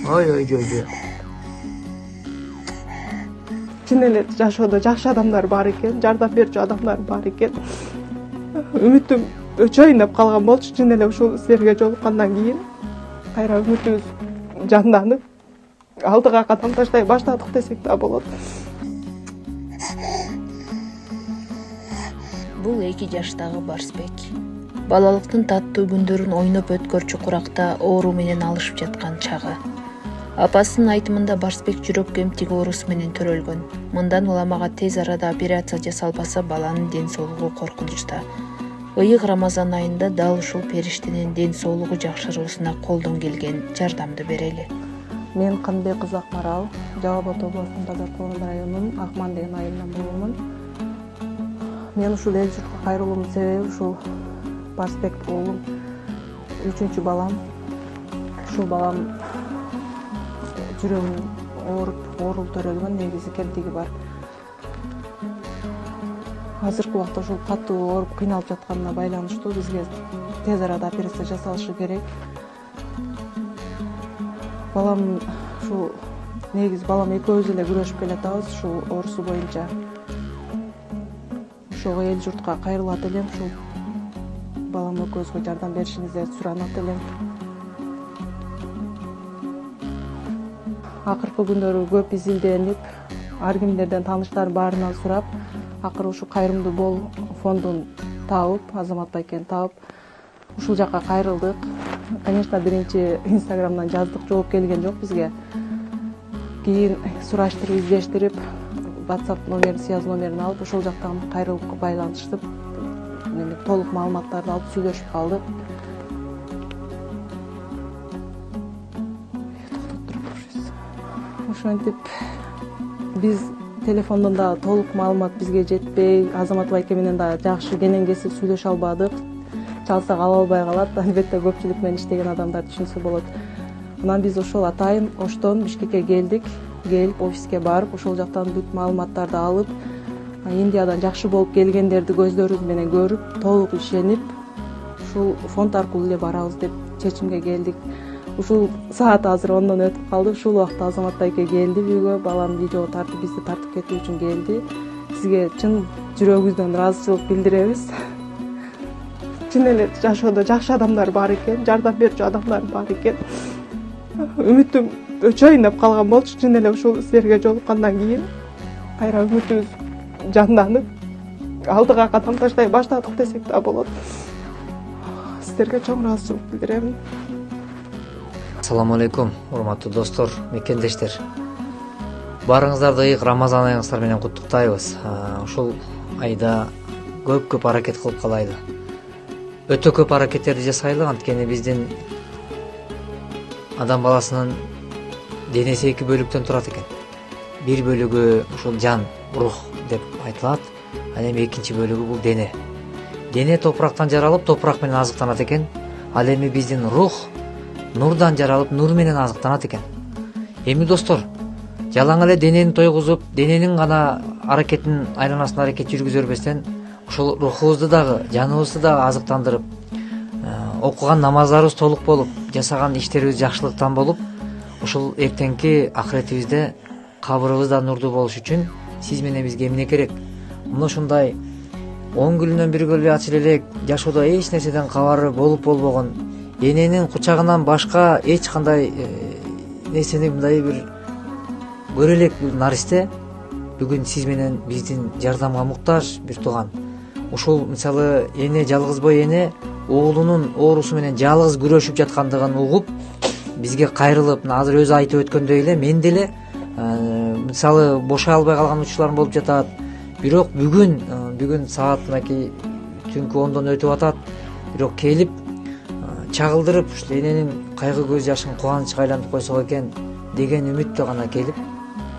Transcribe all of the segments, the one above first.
Ой. Чын эле жашоодо жакшы адамдар бар экен, жардам берчү адамдар бар экен. Үмүтүм өчөйүн деп калган болчу. Чын эле ушул силерге жолуккандан кийин кайра үмүтүбүз жанданып, алдыга кадам таштай баштадык десек да болот. Бул 2 жаштагы Барсбек. Балалыктын таттуу күндөрүн ойноп өткөрчү куракта оору менен алышып жаткан чагы. Апасынын айтымында Барсбек жүрөк кемтиги оорусу менен төрөлгөн. Мындан улам ага тез арада операция жасалбаса баланын ден соолугу коркунучта. Ыйык Рамазан айында дал ушул периштенин ден соолугу жакшыруусуна колдон келген жардамды берели. Мен Канбек кызы Акмарал, Жалал Абад областынын Базар Тоорун районунун Акман деген айылынан болгонмун. Мен ушул эл журтка кайрылуумдун себеби ушул Барсбек уулум 3-чү балам. Ушул балам жүрөгүн оору төрөлгөн, негизи кемтиги бар. Азыркы убакта ушул катуу ооруп кыйналып жатканына байланыштуу бизге тез арада операция жасалышы керек. Балам ушул негизи балам экөөбүз эле күрөшүп келатабыз ушул оорусу боюнча. Ошого эл журтка кайрылат элем, ушул балам экөөбүзгө жардам беришиңизди суранат элем. Акыркы күндөрү көп изилденип, ар кимдерден тааныштар баарынан сурап, акыры ушу Кайрымдуу Бол фондун таап, Азамат байкени таап, ушул жакка кайрылдык. Конечно, биринчи Инстаграмдан жаздык, жооп келген жок бизге. Кийин сураштырып, издештирип, WhatsApp номерин, связь номерин алып, ошол жактан кайрылыкка байланышып, толук маалыматтарды алып сүйлөшүп калдык. Ошентип биз телефондон да толук маалымат бизге жетпей, Азамат байке менен да жакшы кенен кесип сүйлөшө албадык. Чалсак ала албай калат. Албетте көпчүлүк менен иштеген адамдар түшүнсө болот. Анан биз ошол атайын Оштон Бишкекке келдик. Келип офиске барып, ошол жактан бүт маалыматтарды алып, Индиядан жакшы болуп келгендерди көздөрүбүз менен көрүп, толук ишенип, ушул фонд аркылуу эле барабыз деп чечимге келдик. Ушул саат азыр 10дон өтүп калды. Ушул убакта Азамат байке келди үйгө, балам видео тартып, бизди тартып кетүү үчүн келди. Сизге чын жүрөгүбүздөн ыраазычылык билдиребиз. Чын эле жашоодо жакшы адамдар бар экен, жардам берчү адамдар бар экен. Үмүтүм өчөйүн деп калган болчу. Чын эле ушул силерге жолуккандан кийин кайра үмүтүбүз жанданып, алдыга кадам таштай баштадык десек да болот. Силерге чоң ыраазычылык билдирем. Assalamu alaikum, урматтуу достор, мекендештер. Барыңыздарды ыйык Рамазан айыңыздар менен куттуктайбыз. Ушул айда көп аракет кылып калайлы. Өтө көп аракеттерди жасайлы, анткени биздин адам баласынын денеси 2 бөлүктөн турат экен. Бир бөлүгү ушул жан, рух деп айтылат, ал эми экинчи бөлүгү бул дене. Дене топурактан жаралып, топурак менен азыктанат экен. Ал эми биздин рух нурдан жаралып, нур менен азыктанат экен. Эми достор, жалаң эле денени тойгузуп, дененин гана аракетин айланасында аракет жүргүзө бербестен, ушул рухубузду дагы, жаныбызды дагы азыктандырып, окуган намаздарыбыз толук болуп, жасаган иштерибиз жакшылыктан болуп, ушул эртеңки акыретибизде кабырыбызда нурдуу болуш үчүн сиз менен бизге эмне керек? Мына ушундай 10 күнүнөн бир күнү ачыл элек, жашоодо эч нерседен кабары болуп болбогон, эненин кучагынан башка эч кандай нерсени мындай бир көрө элек наристе бүгүн сиз менен биздин жардамга муктаж бир тууган. Ушул мисалы эне, жалгызбой эне уулунун оорусу менен жалгыз күрөшүп жаткандыгын угуп, бизге кайрылып, азыр өзү айтып өткөндөй эле, мен деле мисалы бошой албай калган учурларым болуп жатат. Бирок бүгүн саат мынакей түнкү 10дон өтүп атат. Бирок келип чагылдырып, ушул эненин кайгы көз жашын кубанычка айлантып койсок экен деген үмүттө гана келип,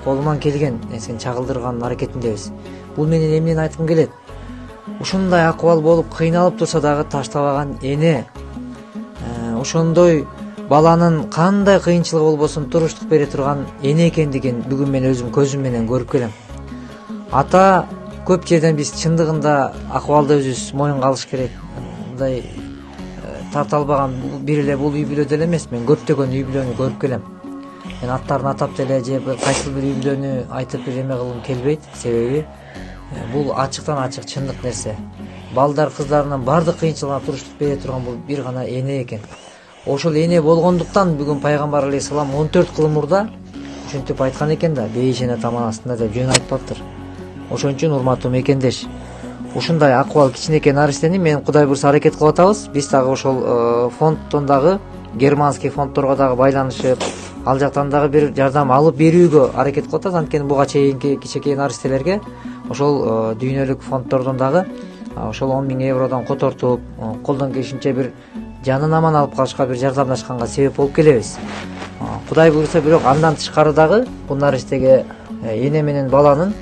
колуман келген нерсени чагылдырган аракетиндебиз. Бул менен эмнени айткым келет? Ушундай акыбал болуп кыйналып турса дагы таштабаган эне, ошондой баланын кандай кыйынчылыгы болбосун туруштук бере турган эне экендигин бүгүн мен өзүм көзүм менен көрүп келем. Ата көп жерден биз чындыгында акыбалды өзүбүз моюнга алыш керек. Мындай тарта албаган бир эле бул үй бүлөдө эле эмес, мен көптөгөн үй бүлөнү көрүп келем. Мен аттарын атап деле же кайсыл бир үй бүлөнү айтып бир эме кылгым келбейт, себеби бул ачыктан ачык чындык нерсе. Балдар кыздарынын бардык кыйынчылыгына туруштук бере турган бул бир гана эне экен. Ошол эне болгондуктан бүгүн пайгамбар алейхисалам 14 кыл мурда ушинтип айткан экен да, бейишене таман астында деп жөн айтпаптыр. Ошон үчүн урматтуу мекендеш, ушундай акыбал кичинекей наристени мен Кудай буйрса аракет кылып атабыз. Биз дагы ошол фонддон дагы германский фонддорго дагы байланышып, ал жактан дагы бир жардам алып берүүгө аракет кылып атабыз. Анткени буга чейинки кичинекей наристелерге ошол дүйнөлүк фонддордон дагы ошол 10 000 евродон котортуп, колдон келишинче бир жанын аман алып калышка бир жардамдашканга себеп болуп келебиз. Кудай буйрса, бирок андан тышкары дагы бул наристеге эне менен баланын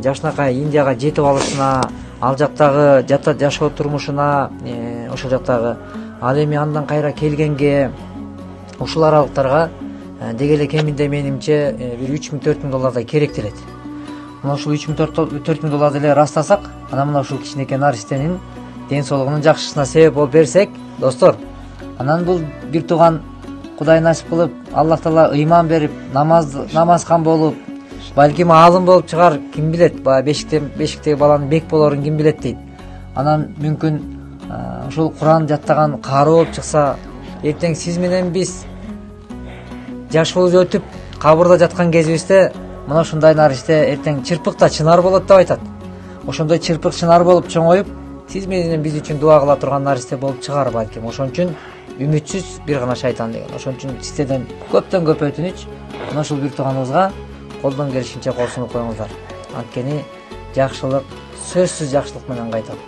жашынакай Индияга жетип алышына, ал жактагы жашоо турмушуна, ошол жактагы ал эми андан кайра келгенге, ушул аралыктарга деги эле кеминде менимче бир 3 000 – 4 000 доллардай керектелет. Мына ушул 3 000 – 4 000 долларды эле растасак, анан мына ушул кичинекей наристенин ден соолугунун жакшысына себеп болуп берсек, достор, анан бул бир тууган Кудай насип кылып, Аллах Таала ыйман берип, намазкан болуп, балким аалым болуп чыгар, ким билет, баягы бешиктеги баланын бек болорун ким билет дейт. Анан мүмкүн ушул Куран жаттаган каароо болуп чыкса, эртең сиз менен биз жашыбыз өтүп кабырда жаткан кезибизде мына ушундай наристе эртең чырпыкта чынар болот деп айтат. Ошондой чырпык чынар болуп чоңоюп, сиз менен биз үчүн дуа кыла турган наристе болуп чыгар балким. Ошон үчүн үмүтсүз бир гана шайтан деген. Ошон үчүн сиздерден көптөн көп өтүнүч, мына ушул бир тууганыбызга колдон келишинче кол сунуп коюңуздар. Анткени жакшылык сөзсүз жакшылык менен кайтат.